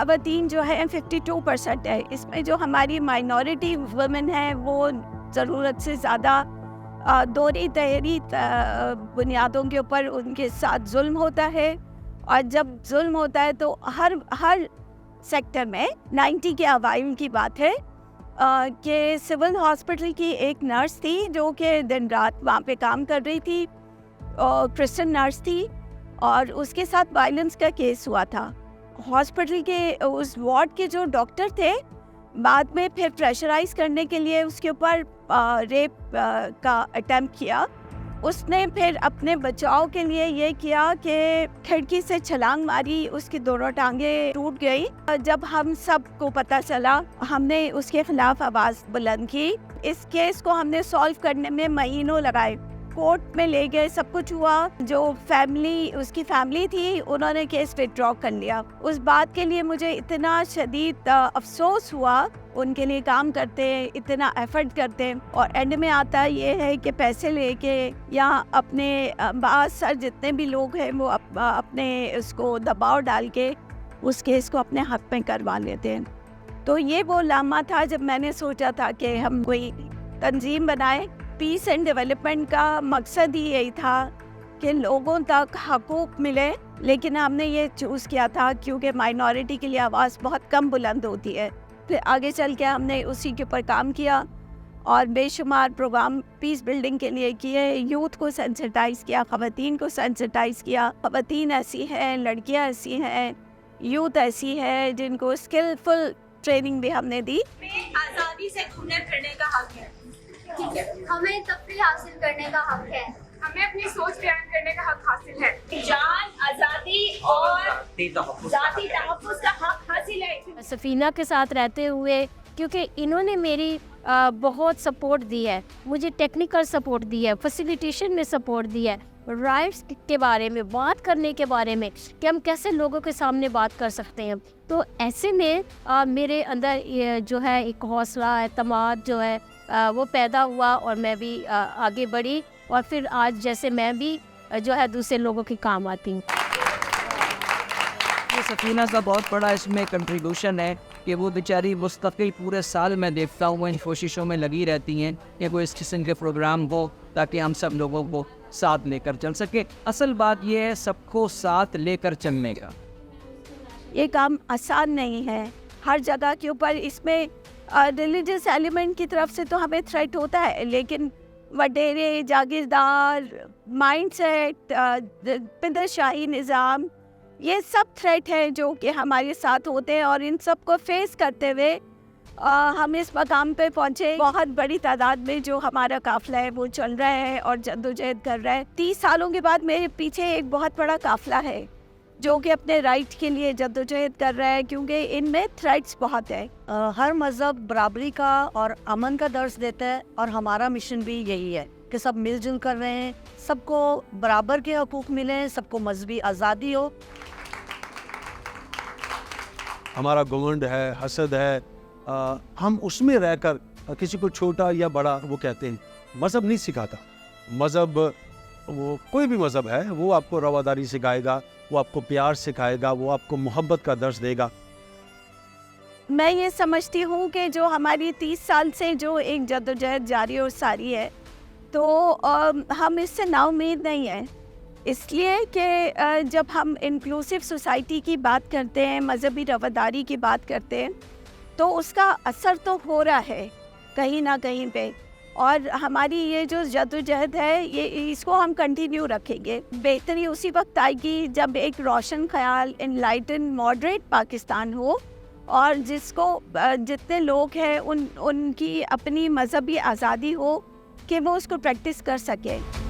ख़वातीन जो है 52% है। इसमें जो हमारी माइनॉरिटी वुमेन है वो ज़रूरत से ज़्यादा दोहरी तहरी बुनियादों के ऊपर उनके साथ जुल्म होता है। और जब जुल्म होता है तो हर सेक्टर में 90 के अवाइल की बात है कि सिविल हॉस्पिटल की एक नर्स थी जो कि दिन रात वहाँ पे काम कर रही थी, क्रिश्चियन नर्स थी, और उसके साथ वायलेंस का केस हुआ था। हॉस्पिटल के उस वार्ड के जो डॉक्टर थे बाद में फिर प्रेशराइज करने के लिए उसके ऊपर रेप का अटेम्प्ट किया। उसने फिर अपने बचाव के लिए ये किया कि खिड़की से छलांग मारी, उसकी दोनों टांगें टूट गई। जब हम सबको पता चला हमने उसके खिलाफ आवाज़ बुलंद की। इस केस को हमने सॉल्व करने में महीनों लगाए, कोर्ट में ले गए, सब कुछ हुआ। जो उसकी फैमिली थी उन्होंने केस विथड्रॉ कर लिया। उस बात के लिए मुझे इतना शदीद अफसोस हुआ। उनके लिए काम करते हैं, इतना एफर्ट करते हैं, और एंड में आता ये है कि पैसे लेके या अपने बासर जितने भी लोग हैं वो अपने उसको दबाव डाल के उस केस को अपने हक में करवा लेते हैं। तो ये वो लामा था जब मैंने सोचा था कि हम कोई तंजीम बनाए। पीस एंड डेवलपमेंट का मकसद ही यही था कि लोगों तक हकूक़ मिले, लेकिन हमने ये चूज़ किया था क्योंकि माइनॉरिटी के लिए आवाज़ बहुत कम बुलंद होती है। फिर आगे चल के हमने उसी के ऊपर काम किया और बेशुमार प्रोग्राम पीस बिल्डिंग के लिए किए, यूथ को सेंसिटाइज़ किया, ख़वातीन को सेंसिटाइज़ किया। ख़वातीन ऐसी हैं, लड़कियां ऐसी हैं, यूथ ऐसी है जिनको स्किलफुल ट्रेनिंग भी हमने दी। आज़ादी से हुनर करने का हक है, ठीक है, हमें तफरीह हासिल करने का हक है, हमें अपनी सोच बयान करने का हक हासिल है, जान, आज़ादी और ज़ाती तहफ़्फ़ुज़ का हक हासिल है। सफीना के साथ रहते हुए, क्योंकि इन्होंने मेरी बहुत सपोर्ट दी है, मुझे टेक्निकल सपोर्ट दी है, फैसिलिटेशन में सपोर्ट दी है, राइट्स के बारे में बात करने के बारे में कि हम कैसे लोगों के सामने बात कर सकते हैं। तो ऐसे में मेरे अंदर ये जो है एक हौसला एतमाद जो है वो पैदा हुआ और मैं भी आगे बढ़ी, और फिर आज जैसे मैं भी जो है दूसरे लोगों के काम आती हूँ। सफीना का बहुत बड़ा इसमें कंट्रीब्यूशन है कि वो बेचारी मुस्तकिल पूरे साल मैं देखता हूँ इन कोशिशों में लगी रहती हैं कि कोई इस किस्म के प्रोग्राम हो ताकि हम सब लोगों को साथ लेकर चल सके। असल बात यह है सबको साथ लेकर चलने का। ये काम आसान नहीं है हर जगह के ऊपर। इसमें रिलीजियस एलिमेंट की तरफ से तो हमें थ्रेट होता है, लेकिन वडेरे, जागीरदार, माइंडसेट, पिदरशाही निज़ाम, ये सब थ्रेट है जो कि हमारे साथ होते हैं। और इन सब को फेस करते हुए हम इस मकाम पे पहुँचे। बहुत बड़ी तादाद में जो हमारा काफ़िला है वो चल रहा है और जद्दोजहद कर रहा है। 30 सालों के बाद मेरे पीछे एक बहुत बड़ा काफ़िला है जो कि अपने राइट के लिए जद्दोजहद कर रहा है, क्योंकि इनमें थ्रेट्स बहुत है। हर मज़हब बराबरी का और अमन का दर्स देता है, और हमारा मिशन भी यही है कि सब मिलजुल कर रहे हैं, सबको बराबर के हकूक़ मिले, सबको मजहबी आज़ादी हो। हमारा घमंड है, हसद है, हम उसमें रहकर किसी को छोटा या बड़ा वो कहते हैं। मज़हब नहीं सिखाता। मज़हब वो कोई भी मज़हब है वो आपको रवादारी सिखाएगा, वो आपको प्यार सिखाएगा, वो आपको मोहब्बत का दर्स देगा। मैं ये समझती हूँ कि जो हमारी 30 साल से जो एक जद्दोजहद जारी और सारी है, तो हम इससे नाउम्मीद नहीं हैं। इसलिए कि जब हम इंक्लूसिव सोसाइटी की बात करते हैं, मजहबी रवादारी की बात करते हैं, तो उसका असर तो हो रहा है कहीं ना कहीं पे। और हमारी ये जो जद्दोजहद है ये इसको हम कंटिन्यू रखेंगे। बेहतरी उसी वक्त आएगी जब एक रोशन ख्याल, एनलाइटन, मॉडरेट पाकिस्तान हो, और जिसको जितने लोग हैं उनकी अपनी मजहबी आज़ादी हो कि वो उसको प्रैक्टिस कर सकें।